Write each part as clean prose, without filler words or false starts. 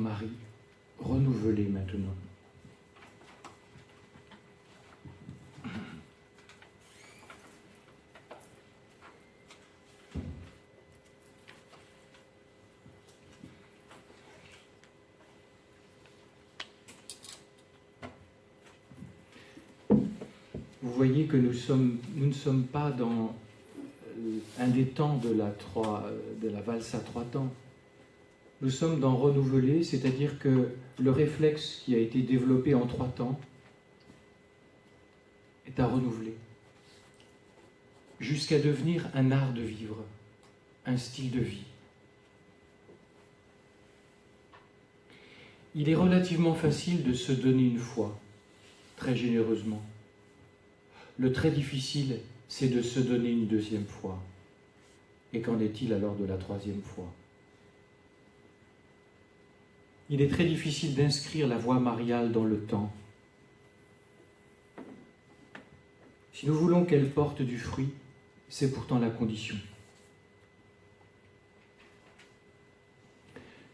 Marie, renouvelée maintenant. Vous voyez que nous ne sommes pas dans un des temps de la valse à 3 temps. Nous sommes dans renouveler, c'est-à-dire que le réflexe qui a été développé en 3 temps est à renouveler, jusqu'à devenir un art de vivre, un style de vie. Il est relativement facile de se donner une foi, très généreusement. Le très difficile, c'est de se donner une 2e fois. Et qu'en est-il alors de la 3e fois? Il est très difficile d'inscrire la voie mariale dans le temps. Si nous voulons qu'elle porte du fruit, c'est pourtant la condition.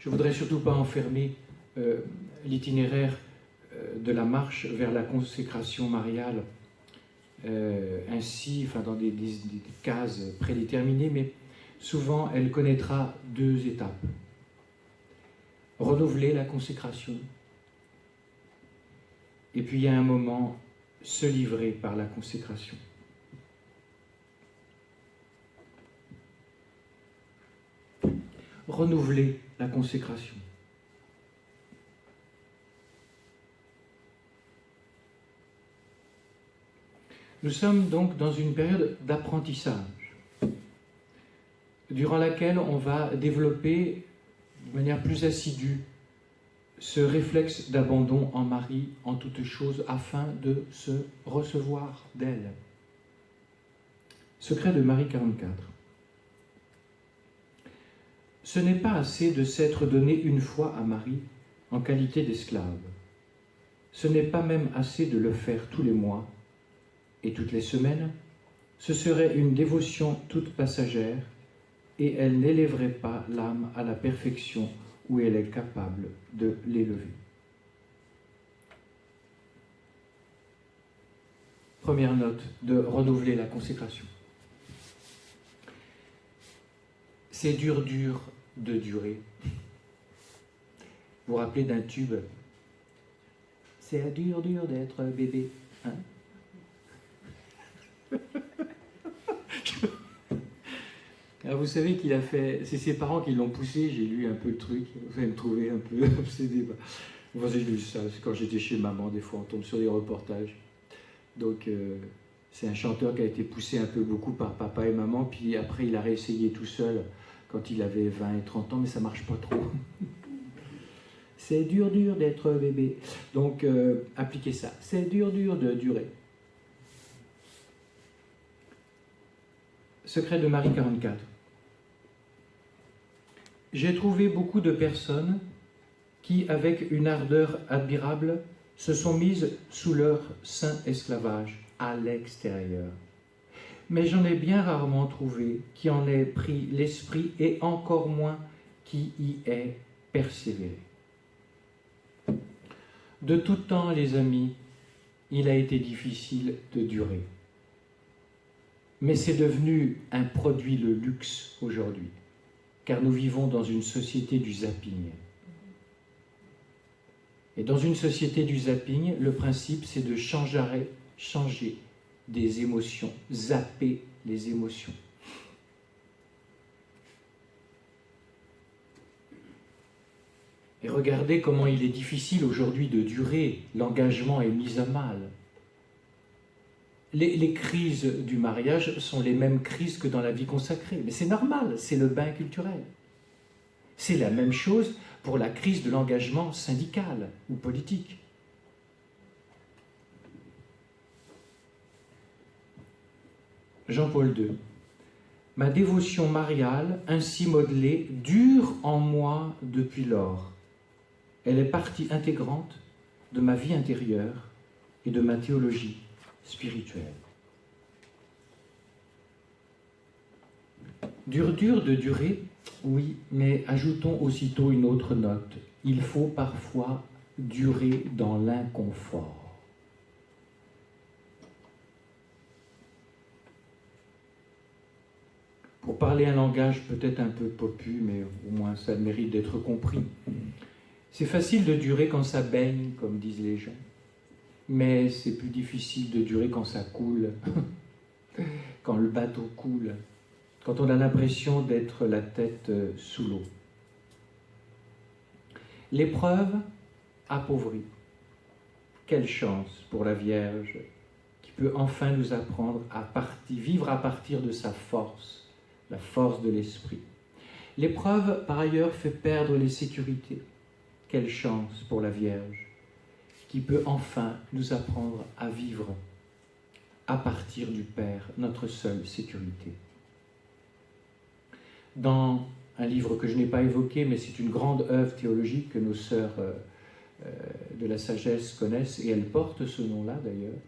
Je ne voudrais surtout pas enfermer l'itinéraire de la marche vers la consécration mariale ainsi, dans des cases prédéterminées, mais souvent elle connaîtra 2 étapes. Renouveler la consécration, et puis il y a un moment, se livrer par la consécration. Renouveler la consécration. Nous sommes donc dans une période d'apprentissage, durant laquelle on va développer de manière plus assidue ce réflexe d'abandon en Marie en toutes choses afin de se recevoir d'elle. Secret de Marie 44. Ce n'est pas assez de s'être donné une fois à Marie en qualité d'esclave. Ce n'est pas même assez de le faire tous les mois et toutes les semaines. Ce serait une dévotion toute passagère et elle n'élèverait pas l'âme à la perfection où elle est capable de l'élever. Première note, de renouveler la consécration. C'est dur de durer. Vous vous rappelez d'un tube? C'est dur d'être bébé. Hein? Alors vous savez qu'il a fait, c'est ses parents qui l'ont poussé, j'ai lu un peu le truc, vous allez me trouver un peu obsédé. Moi j'ai lu ça, c'est quand j'étais chez maman, des fois on tombe sur des reportages. Donc c'est un chanteur qui a été poussé un peu beaucoup par papa et maman, puis après il a réessayé tout seul quand il avait 20 et 30 ans, mais ça marche pas trop. C'est dur d'être bébé. Donc appliquez ça, c'est dur de durer. Secret de Marie 44. J'ai trouvé beaucoup de personnes qui, avec une ardeur admirable, se sont mises sous leur saint esclavage à l'extérieur. Mais j'en ai bien rarement trouvé qui en ait pris l'esprit et encore moins qui y ait persévéré. De tout temps, les amis, il a été difficile de durer. Mais c'est devenu un produit de luxe aujourd'hui, car nous vivons dans une société du zapping. Et dans une société du zapping, le principe c'est de changer des émotions, zapper les émotions. Et regardez comment il est difficile aujourd'hui de durer, l'engagement est mis à mal. Les crises du mariage sont les mêmes crises que dans la vie consacrée. Mais c'est normal, c'est le bain culturel. C'est la même chose pour la crise de l'engagement syndical ou politique. Jean-Paul II. Ma dévotion mariale, ainsi modelée, dure en moi depuis lors. Elle est partie intégrante de ma vie intérieure et de ma théologie spirituelle. Dur de durer, oui, mais ajoutons aussitôt une autre note. il faut parfois durer dans l'inconfort. Pour parler un langage peut-être un peu popu, mais au moins ça mérite d'être compris. C'est facile de durer quand ça baigne, comme disent les gens, mais c'est plus difficile de durer quand ça coule, quand le bateau coule, quand on a l'impression d'être la tête sous l'eau. L'épreuve appauvrit. Quelle chance pour la Vierge qui peut enfin nous apprendre à vivre à partir de sa force, la force de l'esprit. L'épreuve, par ailleurs, fait perdre les sécurités. Quelle chance pour la Vierge qui peut enfin nous apprendre à vivre à partir du Père, notre seule sécurité. Dans un livre que je n'ai pas évoqué, mais c'est une grande œuvre théologique que nos sœurs de la sagesse connaissent, et elle porte ce nom-là d'ailleurs.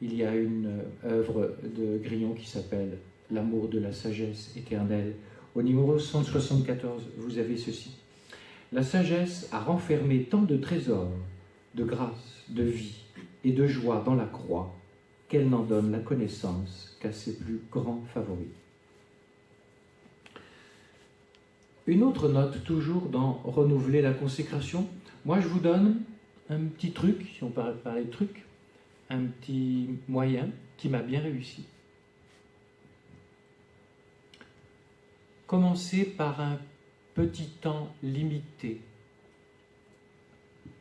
Il y a une œuvre de Grillon qui s'appelle « L'amour de la sagesse éternelle ». Au numéro 174, vous avez ceci. « La sagesse a renfermé tant de trésors, de grâce, de vie et de joie dans la croix, qu'elle n'en donne la connaissance qu'à ses plus grands favoris. » Une autre note, toujours dans « Renouveler la consécration ». Moi, je vous donne un petit truc, si on parle de truc, un petit moyen qui m'a bien réussi. Commencez par un petit temps limité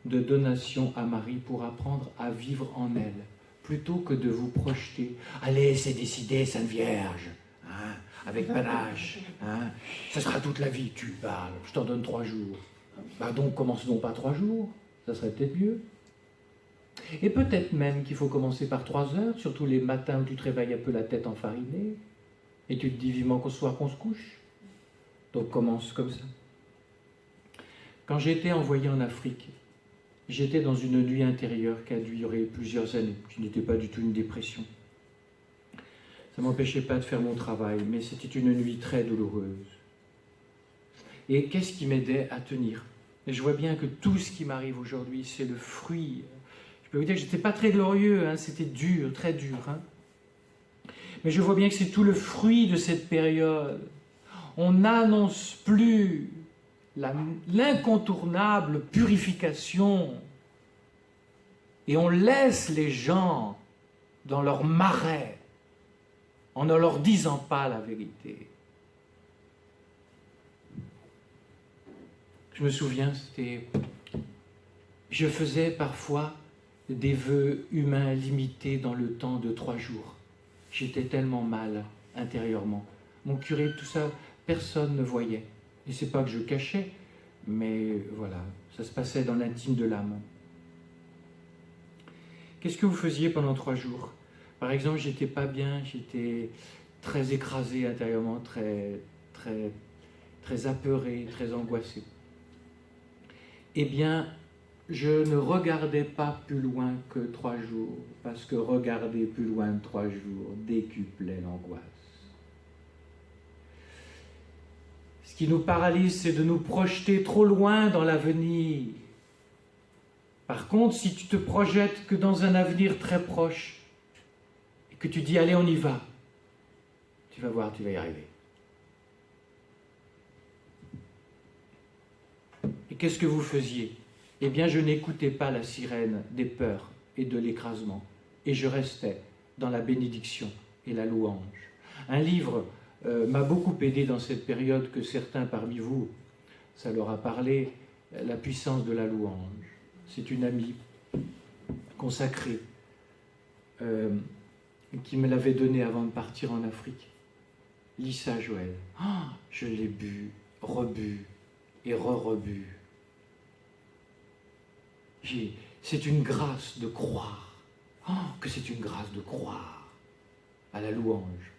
de donation à Marie pour apprendre à vivre en elle, plutôt que de vous projeter. Allez, c'est décidé, Sainte Vierge, hein, avec panache, hein, ça sera toute la vie, tu parles, je t'en donne 3 jours. Bah donc, commence donc pas 3 jours, ça serait peut-être mieux. Et peut-être même qu'il faut commencer par 3 heures, surtout les matins où tu te réveilles un peu la tête enfarinée, et tu te dis vivement qu'au soir qu'on se couche. Donc commence comme ça. Quand j'ai été envoyé en Afrique, j'étais dans une nuit intérieure qui a duré plusieurs années, qui n'était pas du tout une dépression. Ça ne m'empêchait pas de faire mon travail, mais c'était une nuit très douloureuse. Et qu'est-ce qui m'aidait à tenir? Et je vois bien que tout ce qui m'arrive aujourd'hui, c'est le fruit. Je peux vous dire que je n'étais pas très glorieux, hein, c'était dur, très dur. Hein. Mais je vois bien que c'est tout le fruit de cette période. On n'annonce plus l'incontournable purification et on laisse les gens dans leur marais en ne leur disant pas la vérité. Je me souviens, je faisais parfois des vœux humains limités dans le temps de 3 jours. J'étais tellement mal intérieurement. Mon curé, tout ça, personne ne voyait. Et c'est pas que je cachais, mais voilà, ça se passait dans l'intime de l'âme. Qu'est-ce que vous faisiez pendant 3 jours? Par exemple, j'étais pas bien, j'étais très écrasé intérieurement, très apeuré, très angoissé. Eh bien, je ne regardais pas plus loin que 3 jours, parce que regarder plus loin de 3 jours décuplait l'angoisse. Ce qui nous paralyse, c'est de nous projeter trop loin dans l'avenir. Par contre, si tu te projettes que dans un avenir très proche, et que tu dis, allez, on y va, tu vas voir, tu vas y arriver. Et qu'est-ce que vous faisiez? Eh bien, je n'écoutais pas la sirène des peurs et de l'écrasement, et je restais dans la bénédiction et la louange. Un livre m'a beaucoup aidé dans cette période que certains parmi vous, ça leur a parlé, La puissance de la louange. C'est une amie consacrée qui me l'avait donné avant de partir en Afrique. Lisa Joël. Oh, je l'ai bu, rebu et re-rebu. C'est une grâce de croire. Oh, que c'est une grâce de croire à la louange.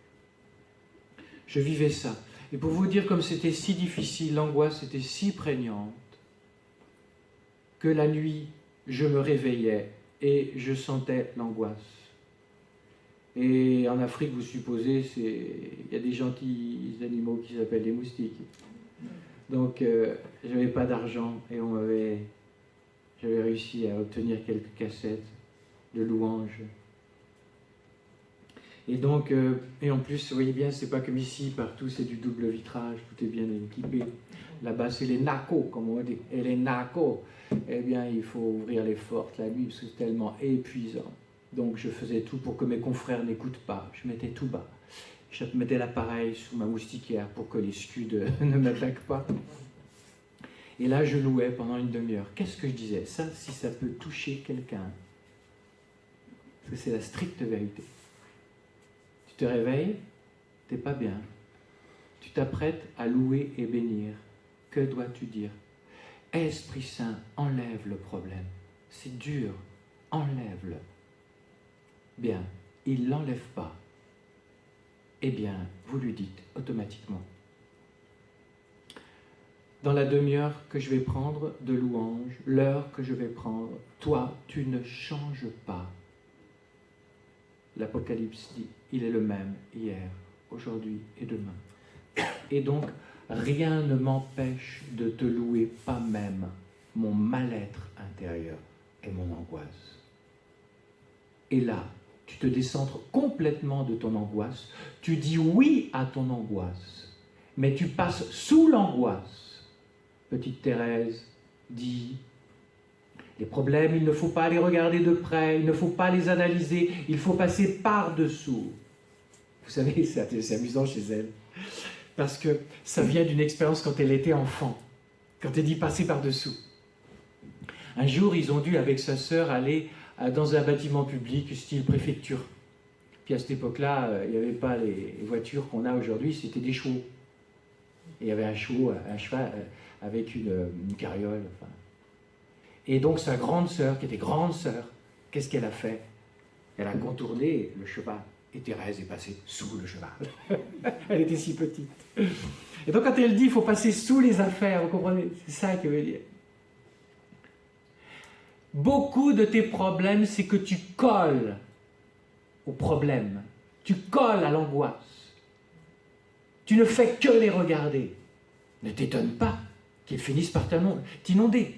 Je vivais ça. Et pour vous dire comme c'était si difficile, l'angoisse était si prégnante, que la nuit, je me réveillais et je sentais l'angoisse. Et en Afrique, vous supposez, il y a des gentils animaux qui s'appellent des moustiques. Donc, j'avais pas d'argent et j'avais réussi à obtenir quelques cassettes de louanges. Et donc, et en plus, vous voyez bien, c'est pas comme ici, partout c'est du double vitrage, tout est bien équipé. Là-bas, c'est les nacos, comme on dit. Et les nacos, eh bien, il faut ouvrir les portes la nuit, parce que c'est tellement épuisant. Donc, je faisais tout pour que mes confrères n'écoutent pas. Je mettais tout bas. Je mettais l'appareil sous ma moustiquaire pour que les scuds ne m'attaquent pas. Et là, je louais pendant une demi-heure. Qu'est-ce que je disais? Ça, si ça peut toucher quelqu'un, parce que c'est la stricte vérité. Tu te réveilles, t'es pas bien. Tu t'apprêtes à louer et bénir. Que dois-tu dire? Esprit Saint, enlève le problème. C'est dur, enlève-le. Bien, il ne l'enlève pas. Eh bien, vous lui dites automatiquement. Dans la demi-heure que je vais prendre de louange, l'heure que je vais prendre, toi, tu ne changes pas. L'Apocalypse dit, il est le même hier, aujourd'hui et demain. Et donc, rien ne m'empêche de te louer, pas même mon mal-être intérieur et mon angoisse. Et là, tu te décentres complètement de ton angoisse, tu dis oui à ton angoisse, mais tu passes sous l'angoisse. Petite Thérèse dit, les problèmes, il ne faut pas les regarder de près, il ne faut pas les analyser, il faut passer par-dessous. Vous savez, c'est amusant chez elle, parce que ça vient d'une expérience quand elle était enfant, quand elle dit passer par-dessous. Un jour, ils ont dû, avec sa sœur, aller dans un bâtiment public, style préfecture. Puis à cette époque-là, il n'y avait pas les voitures qu'on a aujourd'hui, c'était des chevaux. Et il y avait un cheval avec une carriole. Enfin. Et donc sa grande sœur, qui était grande sœur, qu'est-ce qu'elle a fait? Elle a contourné le cheval. Et Thérèse est passée sous le cheval. Elle était si petite. Et donc quand elle dit qu'il faut passer sous les affaires, vous comprenez? C'est ça qu'elle veut dire. Beaucoup de tes problèmes, c'est que tu colles au problème. Tu colles à l'angoisse. Tu ne fais que les regarder. Ne t'étonne pas qu'ils finissent par t'inonder.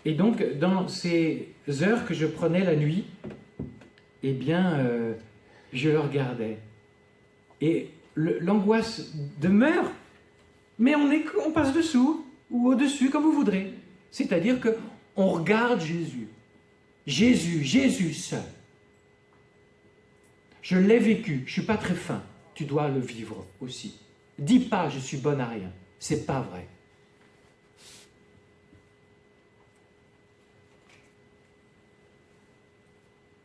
Et donc, dans ces heures que je prenais la nuit, eh bien, je le regardais. Et l'angoisse demeure, mais on passe dessous, ou au-dessus, comme vous voudrez. C'est-à-dire qu'on regarde Jésus. Jésus seul. Je l'ai vécu, je ne suis pas très fin. Tu dois le vivre aussi. Dis pas, je suis bonne à rien. C'est pas vrai.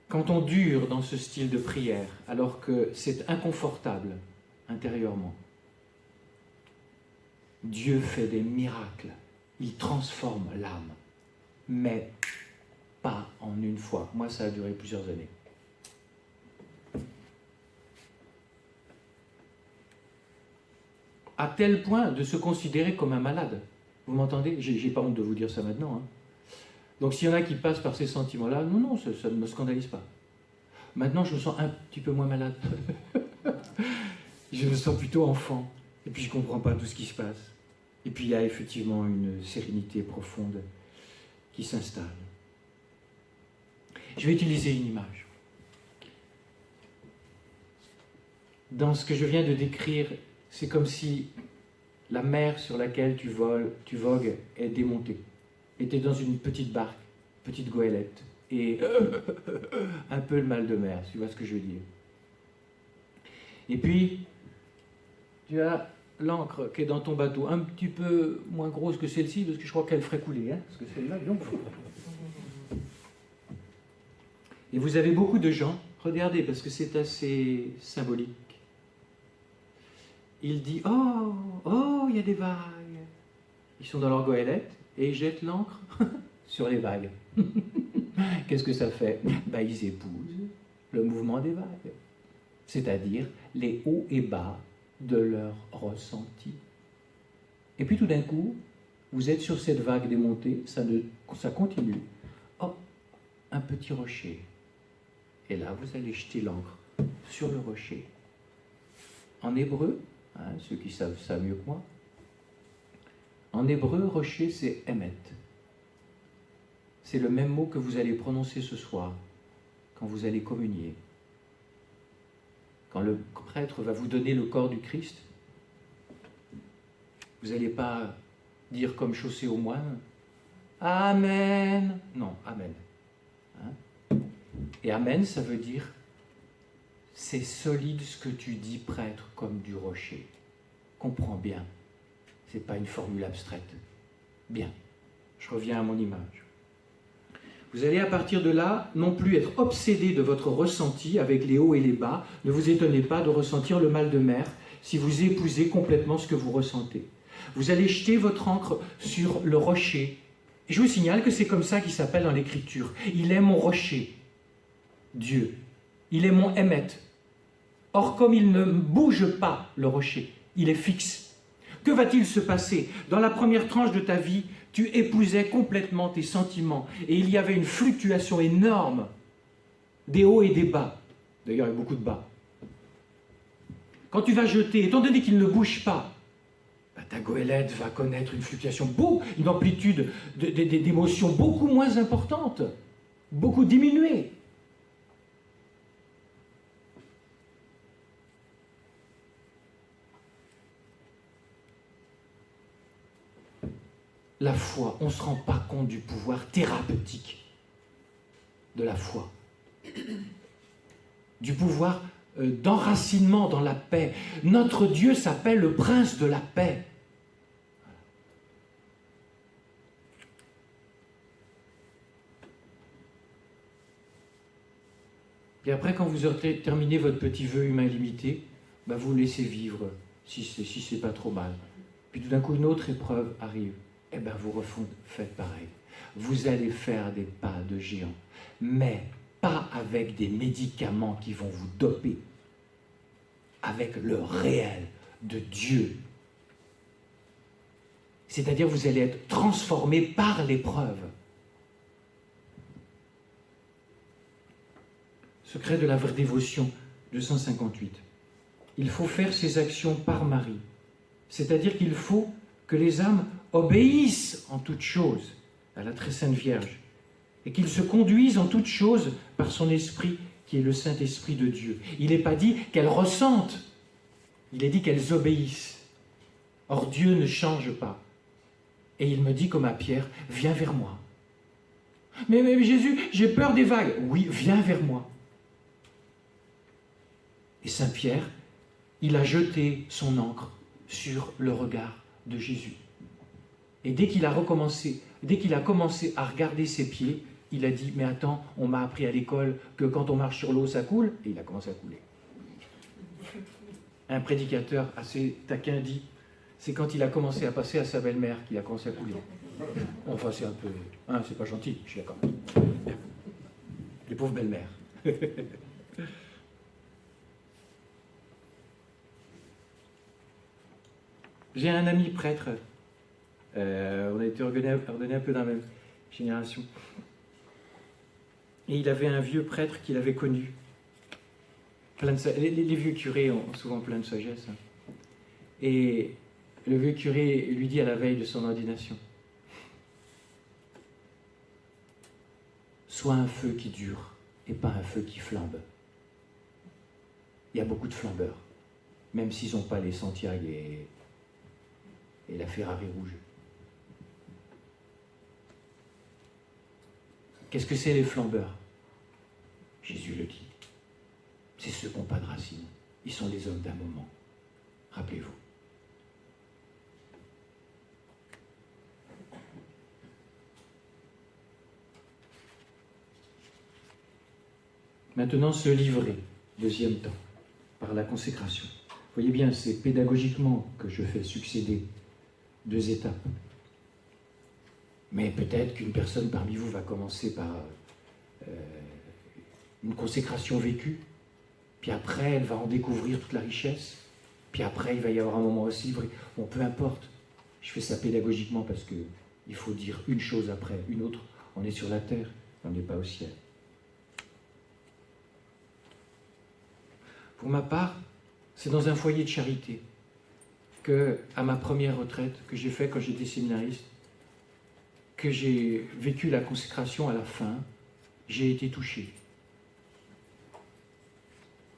Quand on dure dans ce style de prière, alors que c'est inconfortable intérieurement, Dieu fait des miracles. Il transforme l'âme. Mais pas en une fois. Moi, ça a duré plusieurs années. À tel point de se considérer comme un malade. Vous m'entendez? J'ai pas honte de vous dire ça maintenant. Hein. Donc s'il y en a qui passent par ces sentiments-là, non, ça ne me scandalise pas. Maintenant, je me sens un petit peu moins malade. Je me sens plutôt enfant. Et puis je ne comprends pas tout ce qui se passe. Et puis il y a effectivement une sérénité profonde qui s'installe. Je vais utiliser une image. Dans ce que je viens de décrire, c'est comme si la mer sur laquelle tu vogues est démontée. Et tu es dans une petite barque, petite goélette, et un peu le mal de mer, tu vois ce que je veux dire. Et puis, tu as l'encre qui est dans ton bateau, un petit peu moins grosse que celle-ci, parce que je crois qu'elle ferait couler, hein, parce que celle-là, donc. Et vous avez beaucoup de gens, regardez, parce que c'est assez symbolique. Il dit, oh, il y a des vagues. Ils sont dans leur goélette et ils jettent l'encre sur les vagues. Qu'est-ce que ça fait? Ils épousent le mouvement des vagues, c'est-à-dire les hauts et bas de leur ressenti. Et puis tout d'un coup, vous êtes sur cette vague démontée, ça continue. Oh, un petit rocher. Et là, vous allez jeter l'encre sur le rocher. En hébreu, ceux qui savent ça mieux que moi, en hébreu, rocher, c'est Emet. C'est le même mot que vous allez prononcer ce soir, quand vous allez communier. Quand le prêtre va vous donner le corps du Christ, vous n'allez pas dire comme Chaussée au moine, Amen. Non, Amen. Et Amen, ça veut dire, c'est solide ce que tu dis, prêtre, comme du rocher. Comprends bien. Ce n'est pas une formule abstraite. Bien. Je reviens à mon image. Vous allez à partir de là non plus être obsédé de votre ressenti avec les hauts et les bas. Ne vous étonnez pas de ressentir le mal de mer si vous épousez complètement ce que vous ressentez. Vous allez jeter votre encre sur le rocher. Et je vous signale que c'est comme ça qu'il s'appelle dans l'Écriture. Il est mon rocher, Dieu. Il est mon Emet. Or, comme il ne bouge pas, le rocher, il est fixe. Que va-t-il se passer? Dans la première tranche de ta vie, tu épousais complètement tes sentiments et il y avait une fluctuation énorme des hauts et des bas. D'ailleurs, il y a beaucoup de bas. Quand tu vas jeter, étant donné qu'il ne bouge pas, ta goélette va connaître une fluctuation, une amplitude d'émotions beaucoup moins importante, beaucoup diminuée. La foi, on ne se rend pas compte du pouvoir thérapeutique de la foi. Du pouvoir d'enracinement dans la paix. Notre Dieu s'appelle le prince de la paix. Et après, quand vous aurez terminé votre petit vœu humain limité, vous laissez vivre, si c'est pas trop mal. Puis tout d'un coup, une autre épreuve arrive. Vous faites pareil. Vous allez faire des pas de géant, mais pas avec des médicaments qui vont vous doper, avec le réel de Dieu. C'est-à-dire vous allez être transformé par l'épreuve. Secret de la vraie dévotion, 258. Il faut faire ses actions par Marie. C'est-à-dire qu'il faut que les âmes obéissent en toutes choses à la très sainte Vierge et qu'ils se conduisent en toutes choses par son esprit qui est le Saint-Esprit de Dieu. Il n'est pas dit qu'elles ressentent, il est dit qu'elles obéissent. Or Dieu ne change pas. Et il me dit comme à Pierre, viens vers moi. Mais Jésus, j'ai peur des vagues. Oui, viens vers moi. Et Saint Pierre, il a jeté son encre sur le regard de Jésus. Et dès qu'il a commencé à regarder ses pieds, il a dit, mais attends, on m'a appris à l'école que quand on marche sur l'eau, ça coule. Et il a commencé à couler. Un prédicateur assez taquin dit, c'est quand il a commencé à passer à sa belle-mère qu'il a commencé à couler. Enfin, c'est un peu... c'est pas gentil, je suis d'accord. Les pauvres belles-mères. J'ai un ami prêtre. On a été ordonné un peu dans la même génération. Et il avait un vieux prêtre qu'il avait connu. Les vieux curés ont souvent plein de sagesse. Et le vieux curé lui dit à la veille de son ordination, sois un feu qui dure et pas un feu qui flambe. Il y a beaucoup de flambeurs, même s'ils n'ont pas les Santiago et la Ferrari rouge. Qu'est-ce que c'est les flambeurs? Jésus le dit. C'est ceux qui n'ont pas de racines. Ils sont les hommes d'un moment. Rappelez-vous. Maintenant, se livrer, deuxième temps, par la consécration. Vous voyez bien, c'est pédagogiquement que je fais succéder 2 étapes. Mais peut-être qu'une personne parmi vous va commencer par une consécration vécue, puis après elle va en découvrir toute la richesse, puis après il va y avoir un moment aussi vrai. Bon, peu importe, je fais ça pédagogiquement parce qu'il faut dire une chose après une autre. On est sur la terre, on n'est pas au ciel. Pour ma part, C'est dans un foyer de charité que, à ma première retraite, que j'ai fait quand j'étais séminariste, que j'ai vécu la consécration à la fin, j'ai été touché.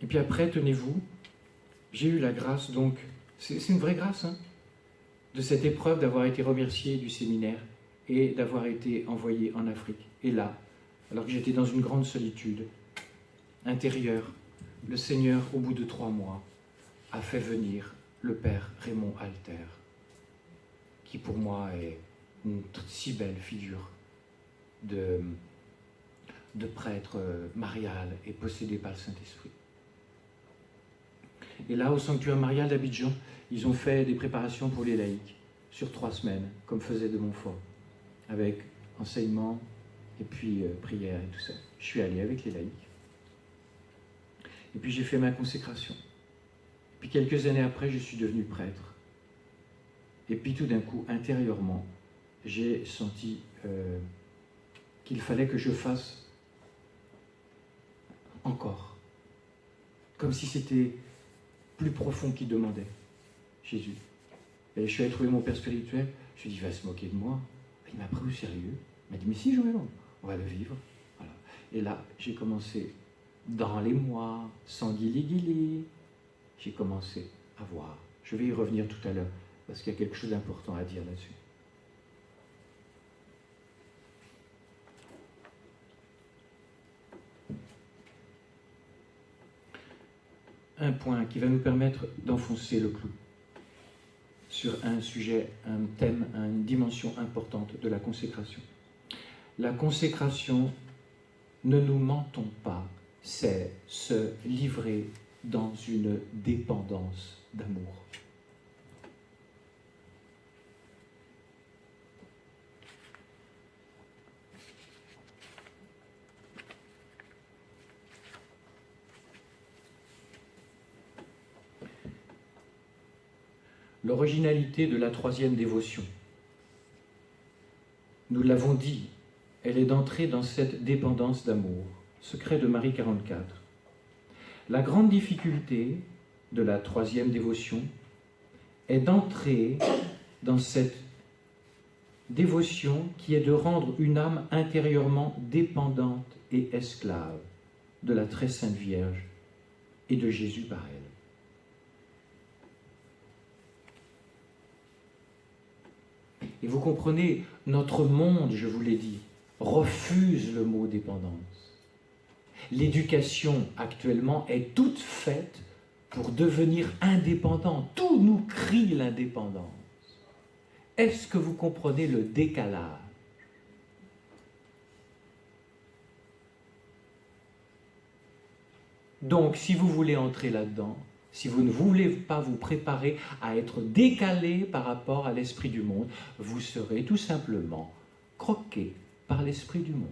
Et puis après, tenez-vous, j'ai eu la grâce, donc, c'est une vraie grâce, hein, de cette épreuve d'avoir été remercié du séminaire et d'avoir été envoyé en Afrique. Et là, alors que j'étais dans une grande solitude intérieure, le Seigneur, au bout de 3 mois, a fait venir le Père Raymond Alter, qui pour moi est une si belle figure de prêtre marial et possédé par le Saint-Esprit. Et là, au sanctuaire marial d'Abidjan, ils ont fait des préparations pour les laïcs sur 3 semaines, comme faisait de Montfort, avec enseignement et puis prière et tout ça. Je suis allé avec les laïcs. Et puis j'ai fait ma consécration. Puis quelques années après, je suis devenu prêtre. Et puis tout d'un coup, intérieurement, j'ai senti qu'il fallait que je fasse encore. Comme si c'était plus profond qui demandait, Jésus. Et je suis allé trouver mon père spirituel, je lui ai dit, il va se moquer de moi. Il m'a pris au sérieux. Il m'a dit, mais si Joël, on va le vivre. Voilà. Et là, j'ai commencé, dans les mois, sans guili-guili, j'ai commencé à voir. Je vais y revenir tout à l'heure, parce qu'il y a quelque chose d'important à dire là-dessus. Un point qui va nous permettre d'enfoncer le clou sur un sujet, un thème, une dimension importante de la consécration. La consécration, ne nous mentons pas, c'est se livrer dans une dépendance d'amour. L'originalité de la 3e dévotion, nous l'avons dit, elle est d'entrer dans cette dépendance d'amour, secret de Marie 44. La grande difficulté de la 3e dévotion est d'entrer dans cette dévotion qui est de rendre une âme intérieurement dépendante et esclave de la très sainte Vierge et de Jésus par elle. Et vous comprenez, notre monde, je vous l'ai dit, refuse le mot dépendance. L'éducation actuellement est toute faite pour devenir indépendant. Tout nous crie l'indépendance. Est-ce que vous comprenez le décalage? Donc, si vous voulez entrer là-dedans, si vous ne voulez pas vous préparer à être décalé par rapport à l'esprit du monde, vous serez tout simplement croqué par l'esprit du monde.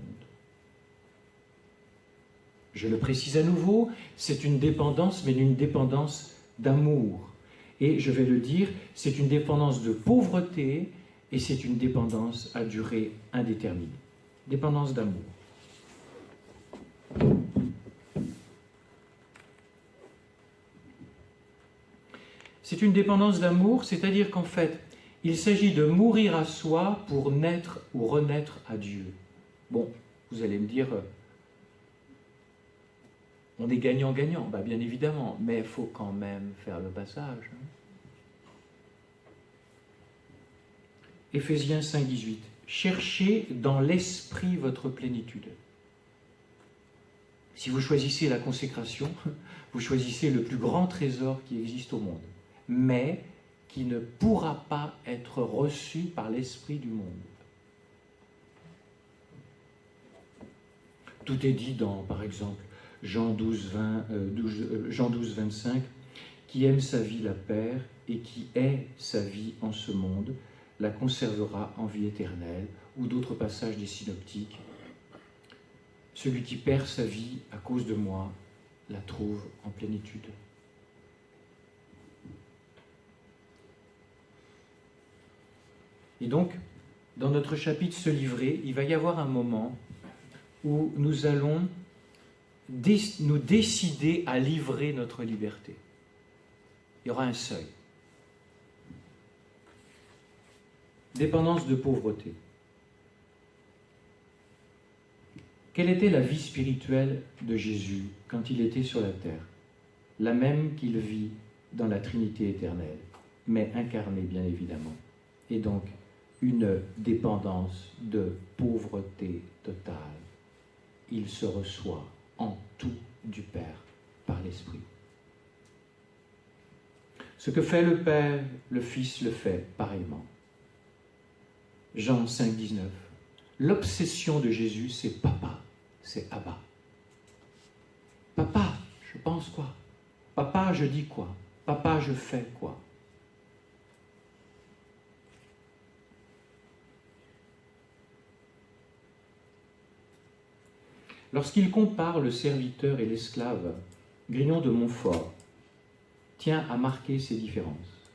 Je le précise à nouveau, c'est une dépendance, mais une dépendance d'amour. Et je vais le dire, c'est une dépendance de pauvreté et c'est une dépendance à durée indéterminée. Dépendance d'amour. C'est une dépendance d'amour, c'est-à-dire qu'en fait, il s'agit de mourir à soi pour naître ou renaître à Dieu. Bon, vous allez me dire, on est gagnant-gagnant, bah, bien évidemment, mais il faut quand même faire le passage. Éphésiens 5,18. Cherchez dans l'esprit votre plénitude. Si vous choisissez la consécration, vous choisissez le plus grand trésor qui existe au monde, mais qui ne pourra pas être reçu par l'esprit du monde. Tout est dit dans, par exemple, Jean 12, 25, qui aime sa vie la perd et qui est sa vie en ce monde, la conservera en vie éternelle, ou d'autres passages des synoptiques. Celui qui perd sa vie à cause de moi la trouve en plénitude. Et donc, dans notre chapitre Se livrer, il va y avoir un moment où nous allons nous décider à livrer notre liberté. Il y aura un seuil. Dépendance de pauvreté. Quelle était la vie spirituelle de Jésus quand il était sur la terre? La même qu'il vit dans la Trinité éternelle, mais incarnée bien évidemment. Et donc, une dépendance de pauvreté totale. Il se reçoit en tout du Père par l'Esprit. Ce que fait le Père, le Fils le fait pareillement. Jean 5, 19. L'obsession de Jésus, c'est papa, c'est Abba. Papa, je pense quoi? Papa, je dis quoi? Papa, je fais quoi? Lorsqu'il compare le serviteur et l'esclave, Grignon de Montfort tient à marquer ces différences.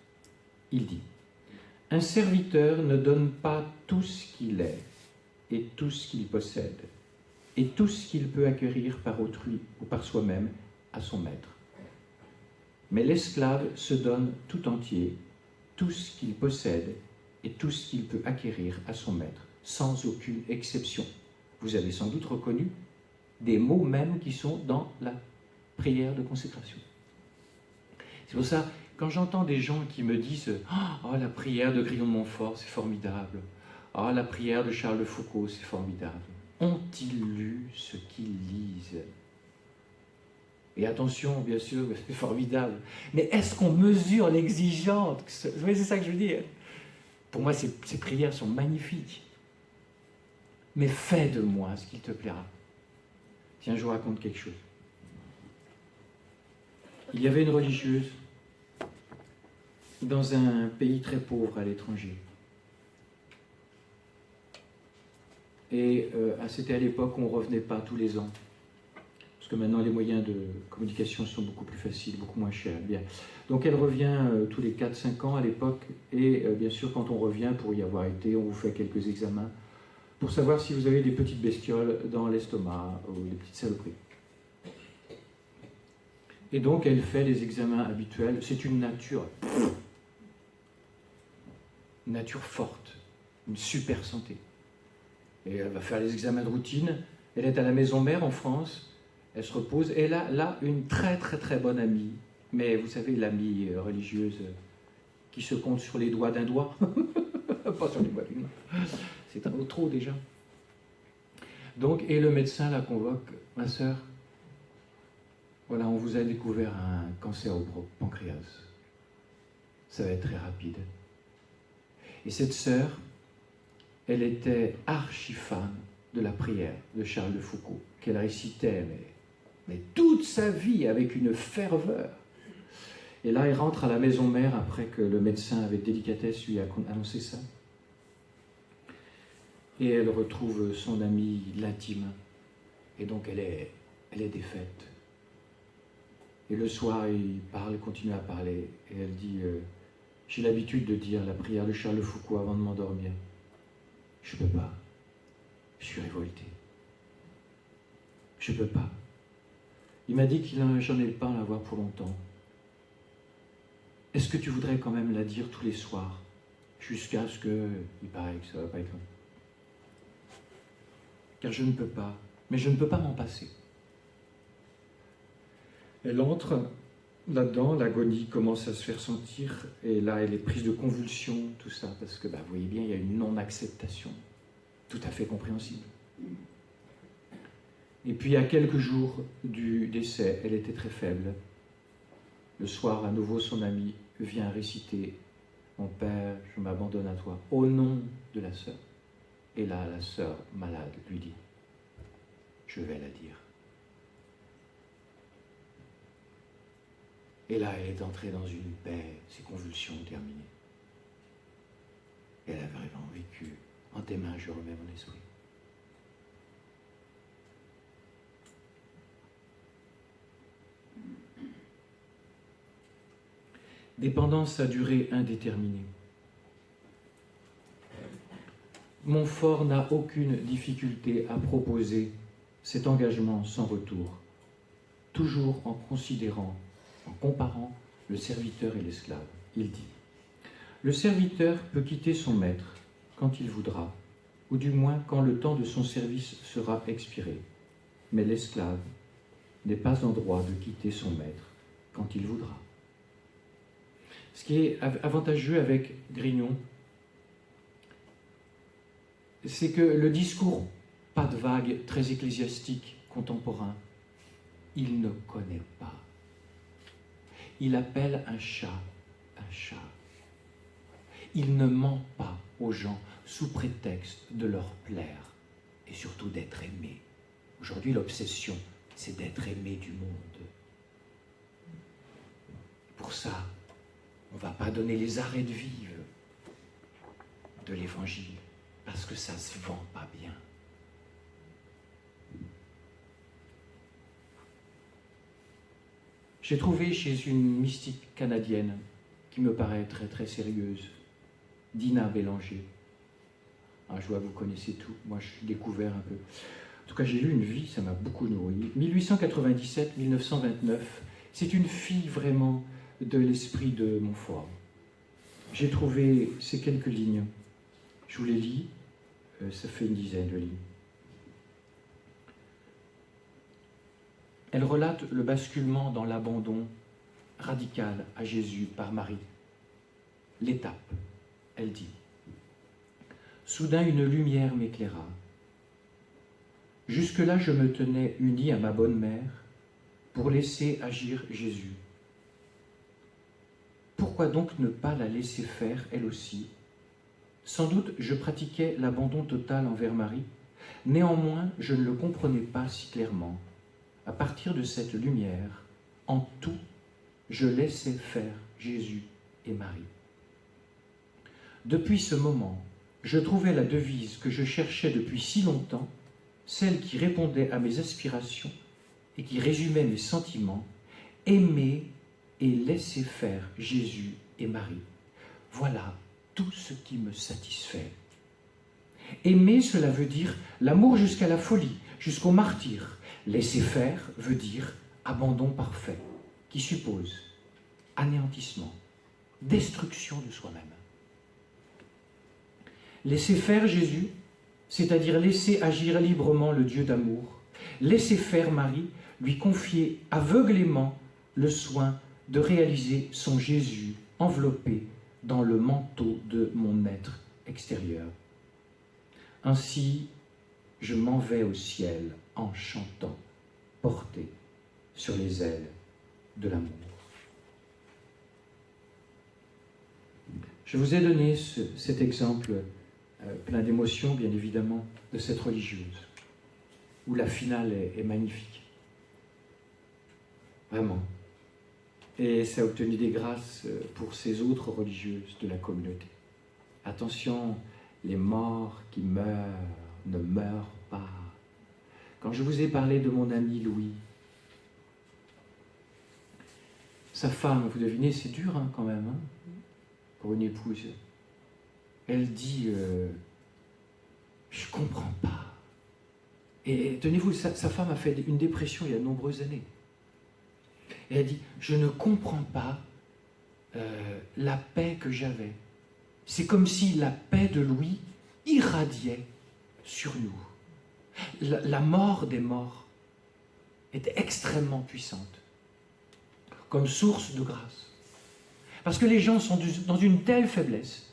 Il dit: un serviteur ne donne pas tout ce qu'il est et tout ce qu'il possède et tout ce qu'il peut acquérir par autrui ou par soi-même à son maître. Mais l'esclave se donne tout entier, tout ce qu'il possède et tout ce qu'il peut acquérir à son maître, sans aucune exception. Vous avez sans doute reconnu des mots même qui sont dans la prière de consécration. C'est pour ça, quand j'entends des gens qui me disent « Oh, la prière de Grignon de Montfort, c'est formidable. Oh, la prière de Charles de Foucault, c'est formidable. » Ont-ils lu ce qu'ils lisent? Et attention, bien sûr, c'est formidable. Mais est-ce qu'on mesure l'exigence? Vous voyez, c'est ça que je veux dire. Pour moi, ces prières sont magnifiques. Mais fais de moi ce qu'il te plaira. Tiens, je vous raconte quelque chose. Il y avait une religieuse dans un pays très pauvre à l'étranger. Et c'était à l'époque où on ne revenait pas tous les ans. Parce que maintenant, les moyens de communication sont beaucoup plus faciles, beaucoup moins chers. Bien. Donc elle revient tous les 4-5 ans à l'époque. Et bien sûr, quand on revient, pour y avoir été, on vous fait quelques examens pour savoir si vous avez des petites bestioles dans l'estomac ou des petites saloperies. Et donc, elle fait les examens habituels. C'est une nature forte, une super santé. Et elle va faire les examens de routine. Elle est à la maison mère en France. Elle se repose. Et elle a là une très très très bonne amie. Mais vous savez, l'amie religieuse qui se compte sur les doigts d'un doigt. Pas sur les doigts d'une main. C'est un peu trop déjà. Donc, et le médecin la convoque. Ma sœur, voilà, on vous a découvert un cancer au pancréas. Ça va être très rapide. Et cette sœur, elle était archi-fan de la prière de Charles de Foucault, qu'elle récitait, mais toute sa vie avec une ferveur. Et là, elle rentre à la maison mère après que le médecin, avec délicatesse, lui a annoncé ça. Et elle retrouve son amie l'intime. Et donc, elle est défaite. Et le soir, il continue à parler. Et elle dit, j'ai l'habitude de dire la prière de Charles de Foucault avant de m'endormir. Je ne peux pas. Je suis révolté. Je ne peux pas. Il m'a dit j'en ai pas à la voir pour longtemps. Est-ce que tu voudrais quand même la dire tous les soirs, jusqu'à ce qu'il paraît que ça ne va pas être long? Car je ne peux pas, mais je ne peux pas m'en passer. Elle entre là-dedans, l'agonie commence à se faire sentir, et là, elle est prise de convulsions, tout ça, parce que, vous voyez bien, il y a une non-acceptation, tout à fait compréhensible. Et puis, à quelques jours du décès, elle était très faible. Le soir, à nouveau, son ami vient réciter « Mon père, je m'abandonne à toi », au nom de la sœur. Et là, la sœur malade lui dit « Je vais la dire ». Et là, elle est entrée dans une paix, ses convulsions terminées. Elle a vraiment vécu. En tes mains, je remets mon esprit. Dépendance à durée indéterminée. Montfort n'a aucune difficulté à proposer cet engagement sans retour, toujours en considérant, en comparant le serviteur et l'esclave. Il dit, le serviteur peut quitter son maître quand il voudra, ou du moins quand le temps de son service sera expiré. Mais l'esclave n'est pas en droit de quitter son maître quand il voudra. Ce qui est avantageux avec Grignon, c'est que le discours, pas de vague, très ecclésiastique, contemporain, il ne connaît pas. Il appelle un chat un chat. Il ne ment pas aux gens sous prétexte de leur plaire et surtout d'être aimé. Aujourd'hui, l'obsession, c'est d'être aimé du monde. Pour ça, on ne va pas donner les arrêts de vivre de l'Évangile, parce que ça ne se vend pas bien. J'ai trouvé chez une mystique canadienne, qui me paraît très très sérieuse, Dina Bélanger. Ah, je vois que vous connaissez tout, moi je suis découvert un peu. En tout cas, j'ai lu une vie, ça m'a beaucoup nourri. 1897-1929, c'est une fille vraiment de l'esprit de Montfort. J'ai trouvé ces quelques lignes. Je vous les lis, ça fait une dizaine de lignes. Elle relate le basculement dans l'abandon radical à Jésus par Marie. L'étape, elle dit. Soudain, une lumière m'éclaira. Jusque-là, je me tenais unie à ma bonne mère pour laisser agir Jésus. Pourquoi donc ne pas la laisser faire, elle aussi? Sans doute, je pratiquais l'abandon total envers Marie. Néanmoins, je ne le comprenais pas si clairement. À partir de cette lumière, en tout, je laissais faire Jésus et Marie. Depuis ce moment, je trouvais la devise que je cherchais depuis si longtemps, celle qui répondait à mes aspirations et qui résumait mes sentiments, aimer et laisser faire Jésus et Marie. Voilà tout ce qui me satisfait. Aimer, cela veut dire l'amour jusqu'à la folie, jusqu'au martyre. Laisser faire veut dire abandon parfait, qui suppose anéantissement, destruction de soi-même. Laisser faire Jésus, c'est-à-dire laisser agir librement le Dieu d'amour. Laisser faire Marie, lui confier aveuglément le soin de réaliser son Jésus enveloppé dans le manteau de mon être extérieur. Ainsi, je m'en vais au ciel en chantant, porté sur les ailes de l'amour. Je vous ai donné cet exemple plein d'émotions, bien évidemment, de cette religieuse, où la finale est magnifique. Vraiment. Et ça a obtenu des grâces pour ces autres religieuses de la communauté. Attention, les morts qui meurent ne meurent pas. Quand je vous ai parlé de mon ami Louis, sa femme, vous devinez, c'est dur hein, quand même, hein, pour une épouse. Elle dit je ne comprends pas. Et tenez-vous, sa femme a fait une dépression il y a de nombreuses années. Et elle dit je ne comprends pas la paix que j'avais. C'est comme si la paix de Louis irradiait sur nous. La mort des morts était extrêmement puissante, comme source de grâce. Parce que les gens sont dans une telle faiblesse.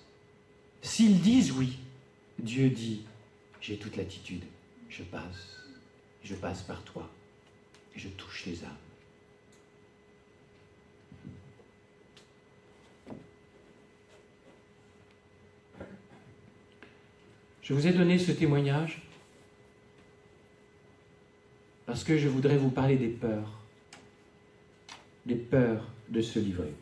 S'ils disent oui, Dieu dit, j'ai toute l'attitude, je passe par toi, et je touche les âmes. Je vous ai donné ce témoignage parce que je voudrais vous parler des peurs de se livrer.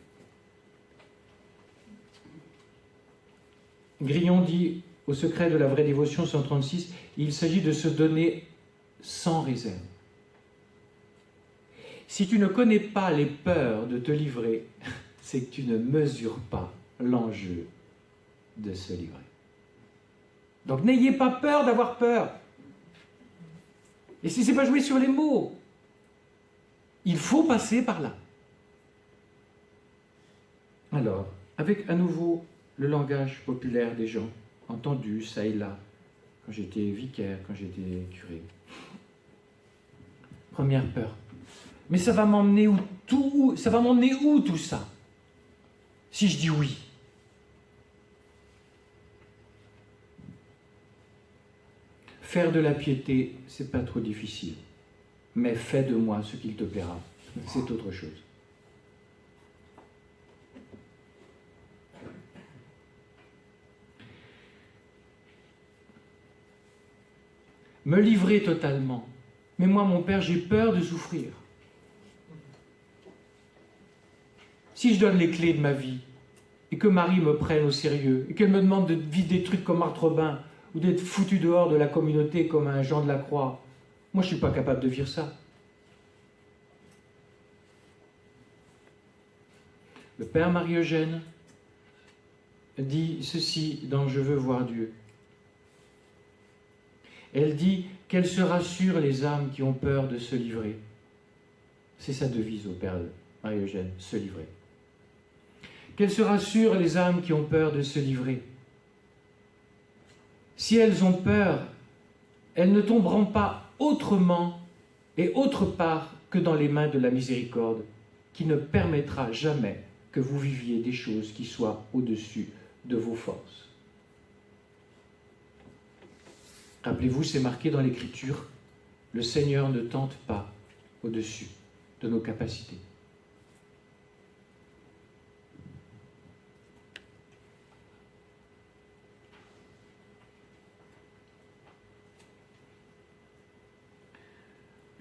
Grignon dit au secret de la vraie dévotion 136, il s'agit de se donner sans réserve. Si tu ne connais pas les peurs de te livrer, c'est que tu ne mesures pas l'enjeu de se livrer. Donc n'ayez pas peur d'avoir peur. Et si ce n'est pas jouer sur les mots, il faut passer par là. Alors, avec à nouveau le langage populaire des gens, entendu ça et là, quand j'étais vicaire, quand j'étais curé. Première peur. Mais ça va m'emmener où tout ça? Si je dis oui. Faire de la piété, c'est pas trop difficile. Mais fais de moi ce qu'il te plaira. C'est autre chose. Me livrer totalement. Mais moi, mon père, j'ai peur de souffrir. Si je donne les clés de ma vie, et que Marie me prenne au sérieux, et qu'elle me demande de vivre des trucs comme Marthe Robin, ou d'être foutu dehors de la communauté comme un Jean de la Croix, moi, je ne suis pas capable de vivre ça. Le père Marie-Eugène dit ceci dans Je veux voir Dieu. Elle dit qu'elle se rassure les âmes qui ont peur de se livrer. C'est sa devise au père Marie-Eugène, se livrer. Qu'elle se rassure les âmes qui ont peur de se livrer. Si elles ont peur, elles ne tomberont pas autrement et autre part que dans les mains de la miséricorde, qui ne permettra jamais que vous viviez des choses qui soient au-dessus de vos forces. Rappelez-vous, c'est marqué dans l'Écriture, le Seigneur ne tente pas au-dessus de nos capacités.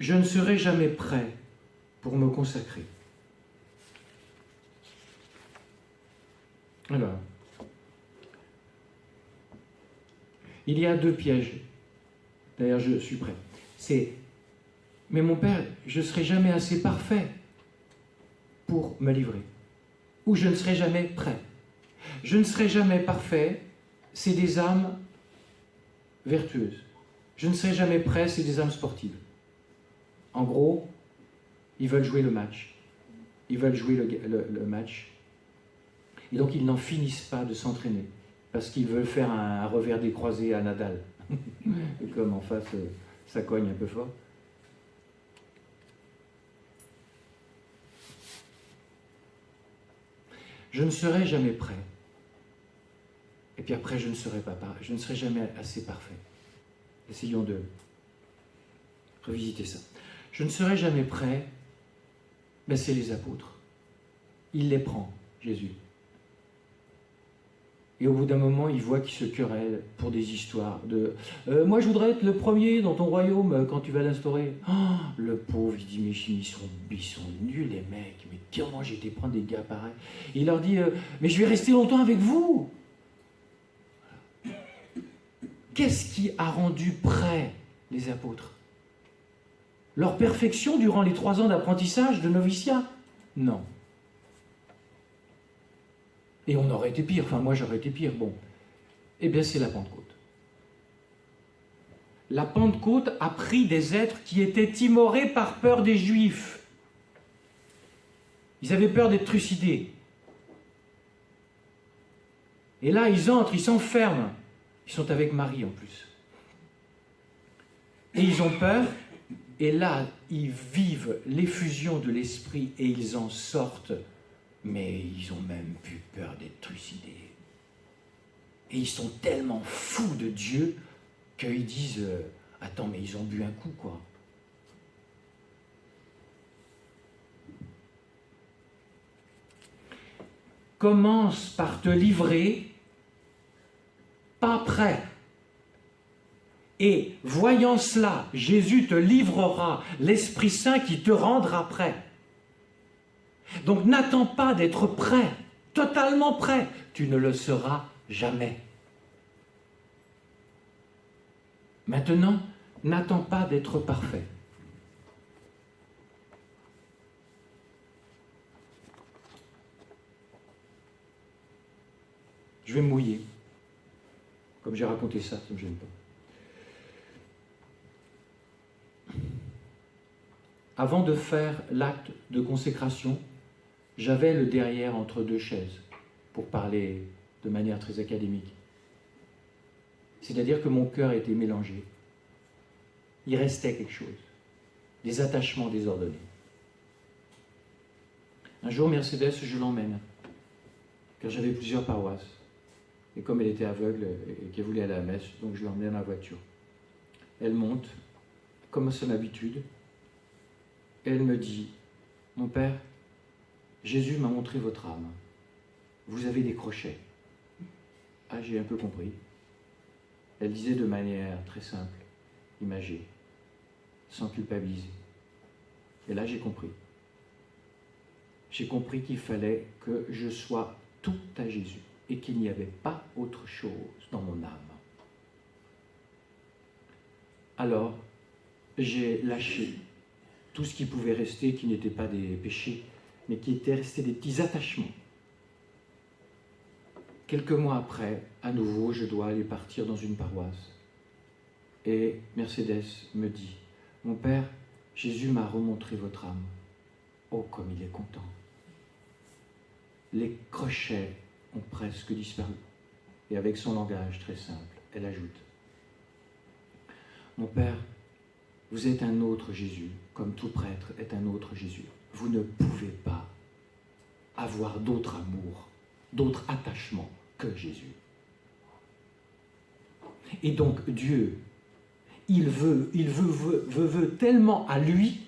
Je ne serai jamais prêt pour me consacrer. Alors, il y a deux pièges. D'ailleurs, je suis prêt. C'est, mais mon père, je ne serai jamais assez parfait pour me livrer. Ou je ne serai jamais prêt. Je ne serai jamais parfait, c'est des âmes vertueuses. Je ne serai jamais prêt, c'est des âmes sportives. En gros, ils veulent jouer le match. Ils veulent jouer le match. Et donc, ils n'en finissent pas de s'entraîner. Parce qu'ils veulent faire un revers des croisés à Nadal. Et comme en face, ça cogne un peu fort. Je ne serai jamais prêt. Et puis après, je ne serai pas pareil. Je ne serai jamais assez parfait. Essayons de revisiter ça. Je ne serai jamais prêt, mais c'est les apôtres. Il les prend, Jésus. Et au bout d'un moment, il voit qu'ils se querellent pour des histoires de « Moi, je voudrais être le premier dans ton royaume quand tu vas l'instaurer. Oh, » Le pauvre, il dit « Mais ils sont nuls, les mecs. Mais comment j'ai été prendre des gars pareils ?» Il leur dit « Mais je vais rester longtemps avec vous. » Qu'est-ce qui a rendu prêts les apôtres? Leur perfection durant les 3 ans d'apprentissage, de noviciat? Non. Et on aurait été pire, enfin moi j'aurais été pire, bon. Eh bien c'est la Pentecôte. La Pentecôte a pris des êtres qui étaient timorés par peur des Juifs. Ils avaient peur d'être trucidés. Et là ils entrent, ils s'enferment. Ils sont avec Marie en plus. Et ils ont peur, et là ils vivent l'effusion de l'Esprit et ils en sortent. Mais ils ont même plus peur d'être trucidés. Et ils sont tellement fous de Dieu qu'ils disent « Attends, mais ils ont bu un coup, quoi. » Commence par te livrer, pas prêt. Et voyant cela, Jésus te livrera l'Esprit Saint qui te rendra prêt. Donc n'attends pas d'être prêt, totalement prêt. Tu ne le seras jamais. Maintenant, n'attends pas d'être parfait. Je vais me mouiller. Comme j'ai raconté ça, ça ne me gêne pas. Avant de faire l'acte de consécration, j'avais le derrière entre 2 chaises. pour parler de manière très académique. C'est-à-dire que mon cœur était mélangé. Il restait quelque chose, des attachements désordonnés. Un jour, Mercedes, je l'emmène, car j'avais plusieurs paroisses. Et comme elle était aveugle et qu'elle voulait aller à la messe, donc je l'emmène dans la voiture. Elle monte, comme à son habitude, et elle me dit, « Mon père, Jésus m'a montré votre âme. Vous avez des crochets. » Ah, j'ai un peu compris. Elle disait de manière très simple, imagée, sans culpabiliser. Et là, j'ai compris. J'ai compris qu'il fallait que je sois tout à Jésus et qu'il n'y avait pas autre chose dans mon âme. Alors, j'ai lâché tout ce qui pouvait rester, qui n'était pas des péchés, mais qui étaient restés des petits attachements. Quelques mois après, à nouveau, je dois aller partir dans une paroisse. Et Mercedes me dit, « Mon père, Jésus m'a remontré votre âme. Oh, comme il est content. » Les crochets ont presque disparu. Et avec son langage très simple, elle ajoute, « Mon père, vous êtes un autre Jésus, comme tout prêtre est un autre Jésus. Vous ne pouvez pas avoir d'autre amour, d'autre attachement que Jésus. » Et donc Dieu, il veut tellement à lui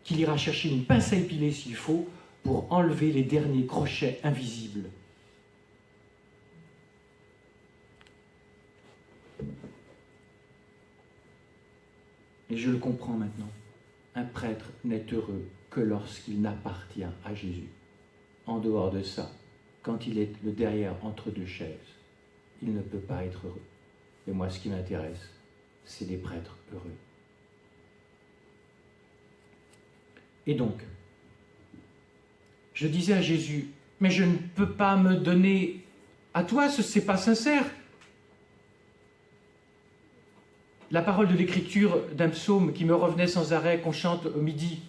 qu'il ira chercher une pince à épiler s'il faut pour enlever les derniers crochets invisibles. Et je le comprends maintenant. Un prêtre n'est heureux que lorsqu'il n'appartient à Jésus. En dehors de ça, quand il est le derrière entre deux chaises, il ne peut pas être heureux. Et moi, ce qui m'intéresse, c'est des prêtres heureux. Et donc, je disais à Jésus, mais je ne peux pas me donner à toi, ce n'est pas sincère. La parole de l'écriture d'un psaume qui me revenait sans arrêt, qu'on chante au midi,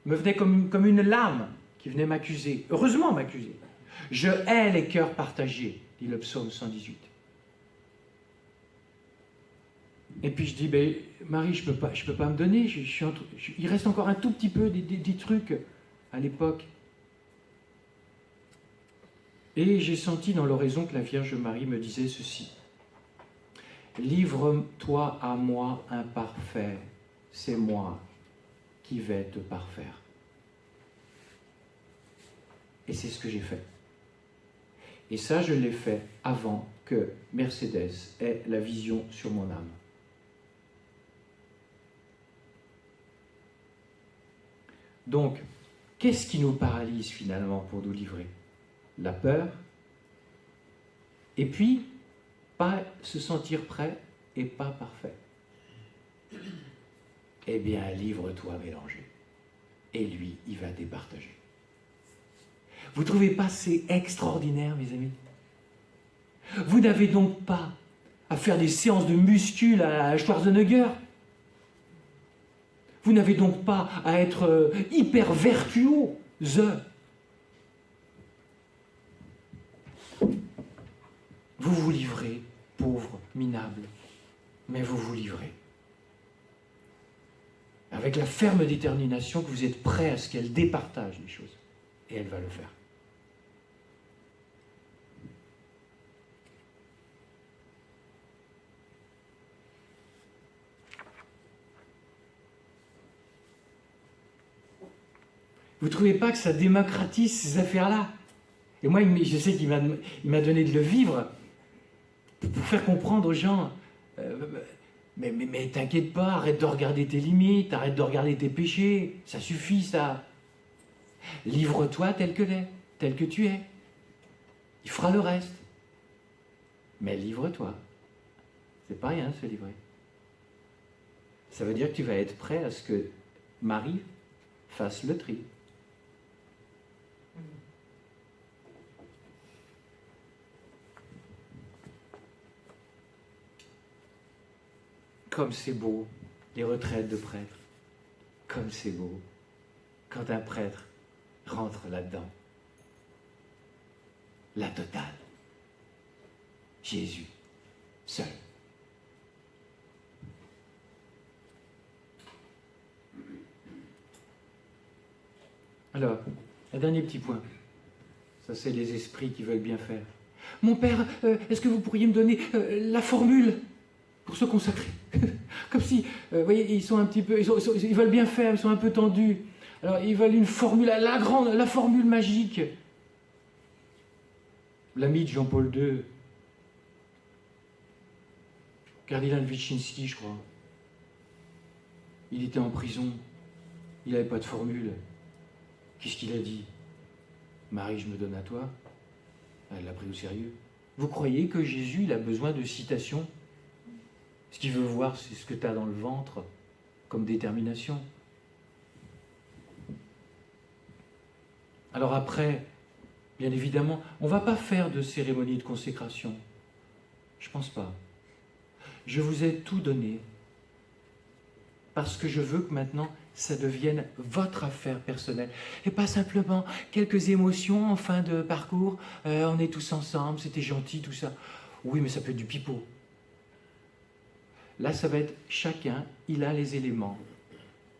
me venait comme une lame qui venait m'accuser. Heureusement m'accuser. Je hais les cœurs partagés, dit le psaume 118. Et puis je dis, ben, Marie, je peux pas me donner, il reste encore un tout petit peu des trucs à l'époque. Et j'ai senti dans l'oraison que la Vierge Marie me disait ceci. Livre-toi à moi imparfait, c'est moi qui vais te parfaire. Et c'est ce que j'ai fait. Et ça, je l'ai fait avant que Mercedes ait la vision sur mon âme. Donc, qu'est-ce qui nous paralyse finalement pour nous livrer? La peur, et puis, pas se sentir prêt et pas parfait. Eh bien, livre-toi mélangé. Et lui, il va départager. Vous ne trouvez pas c'est extraordinaire, mes amis? Vous n'avez donc pas à faire des séances de muscu à Schwarzenegger. Vous n'avez donc pas à être hyper vertuose. Vous vous livrez, pauvre, minable, mais vous vous livrez. Avec la ferme détermination que vous êtes prêt à ce qu'elle départage les choses. Et elle va le faire. Vous ne trouvez pas que ça démocratise ces affaires-là? Et moi, je sais qu'il m'a donné de le vivre pour faire comprendre aux gens, mais t'inquiète pas, arrête de regarder tes limites, arrête de regarder tes péchés, ça suffit ça. Livre-toi tel que tu es. Il fera le reste. Mais livre-toi. C'est pas rien se livrer. Ça veut dire que tu vas être prêt à ce que Marie fasse le tri. Comme c'est beau, les retraites de prêtres. Comme c'est beau, quand un prêtre rentre là-dedans. la totale. Jésus, seul. Alors, un dernier petit point. Ça, c'est les esprits qui veulent bien faire. Mon père, est-ce que vous pourriez me donner la formule pour se consacrer? Comme si, vous voyez, ils sont un petit peu, ils veulent bien faire, ils sont un peu tendus. Alors, ils veulent une formule, la formule magique. L'ami de Jean-Paul II, cardinal Wyszynski, je crois. Il était en prison, il n'avait pas de formule. Qu'est-ce qu'il a dit? Marie, je me donne à toi. Elle l'a pris au sérieux. Vous croyez que Jésus, il a besoin de citations? Ce qu'il veut voir, c'est ce que tu as dans le ventre comme détermination. Alors après, bien évidemment, on ne va pas faire de cérémonie de consécration. Je ne pense pas. Je vous ai tout donné parce que je veux que maintenant, ça devienne votre affaire personnelle. Et pas simplement quelques émotions en fin de parcours. On est tous ensemble, c'était gentil, tout ça. Oui, mais ça peut être du pipeau. Là, ça va être chacun, il a les éléments.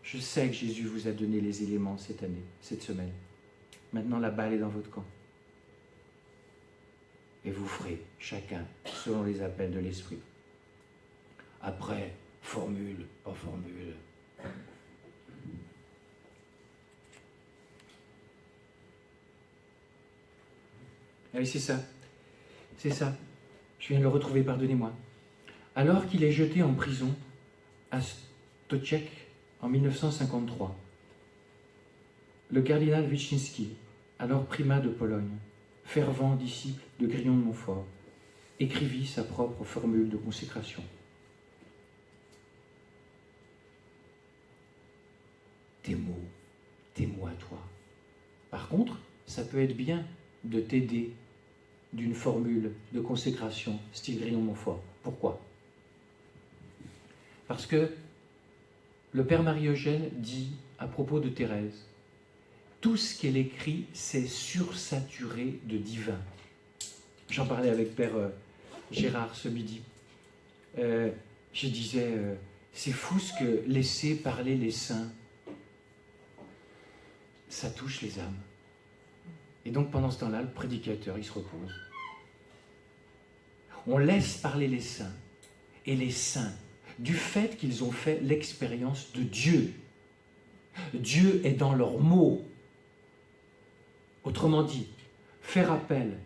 Je sais que Jésus vous a donné les éléments cette année, cette semaine. Maintenant, la balle est dans votre camp. Et vous ferez chacun selon les appels de l'Esprit. Après, formule, pas formule. Ah oui, c'est ça. C'est ça. Je viens de le retrouver, pardonnez-moi. Alors qu'il est jeté en prison à Stoczek en 1953, le cardinal Wyszynski, alors primat de Pologne, fervent disciple de Grillon de Montfort, écrivit sa propre formule de consécration. Tes mots à toi. Par contre, ça peut être bien de t'aider d'une formule de consécration style Grillon de Montfort. Pourquoi? Parce que le Père Marie-Eugène dit à propos de Thérèse, tout ce qu'elle écrit, c'est sursaturé de divin. J'en parlais avec Père Gérard ce midi. Je disais, c'est fou ce que laisser parler les saints, ça touche les âmes. Et donc pendant ce temps-là, le prédicateur, il se repose. On laisse parler les saints. Et les saints, du fait qu'ils ont fait l'expérience de Dieu. Dieu est dans leurs mots. Autrement dit, faire appel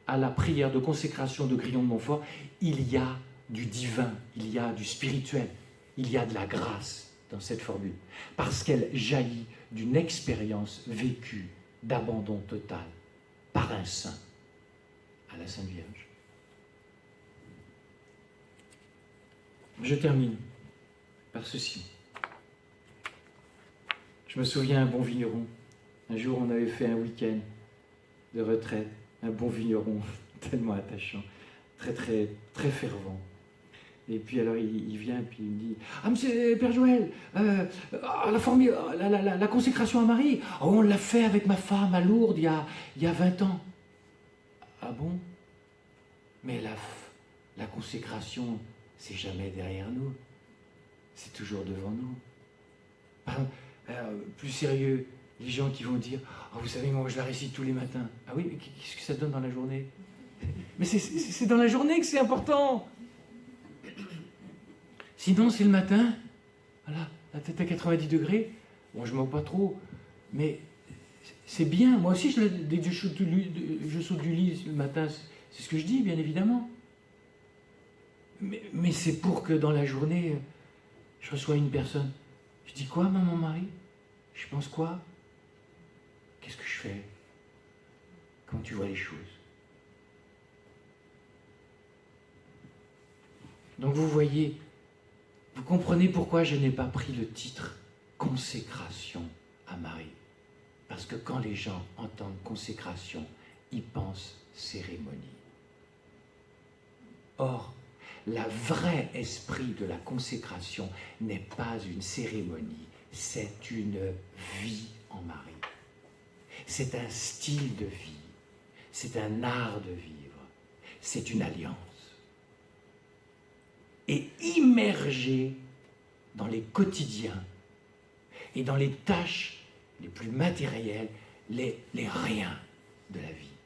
à la prière de consécration de Grillon de Montfort, il y a du divin, il y a du spirituel, il y a de la grâce dans cette formule. Parce qu'elle jaillit d'une expérience vécue d'abandon total par un saint à la Sainte Vierge. Je termine par ceci. Je me souviens un bon vigneron. Un jour, on avait fait un week-end de retraite. Un bon vigneron, tellement attachant, très, très, très fervent. Et puis alors, il vient, puis il me dit « Ah, monsieur Père Joël, la consécration à Marie, on l'a fait avec ma femme à Lourdes il y a 20 ans. » Ah bon? Mais la consécration, c'est jamais derrière nous. C'est toujours devant nous. Plus sérieux, les gens qui vont dire « Oh, vous savez, moi je la récite tous les matins. » Ah oui, mais qu'est-ce que ça donne dans la journée? Mais c'est dans la journée que c'est important. Sinon, c'est le matin, voilà, la tête à 90 degrés. Bon, je ne moque pas trop, mais c'est bien. Moi aussi, dès que je saute du lit le matin, c'est ce que je dis, bien évidemment. Mais c'est pour que dans la journée, je reçois une personne. Je dis quoi, maman Marie? Je pense quoi? Qu'est-ce que je fais? Comment tu vois les choses? Donc vous voyez, vous comprenez pourquoi je n'ai pas pris le titre « Consécration à Marie ». Parce que quand les gens entendent « consécration », ils pensent « cérémonie ». Or, le vrai esprit de la consécration n'est pas une cérémonie, c'est une vie en Marie. C'est un style de vie. c'est un art de vivre, c'est une alliance. Et immergé dans les quotidiens et dans les tâches les plus matérielles, les riens de la vie.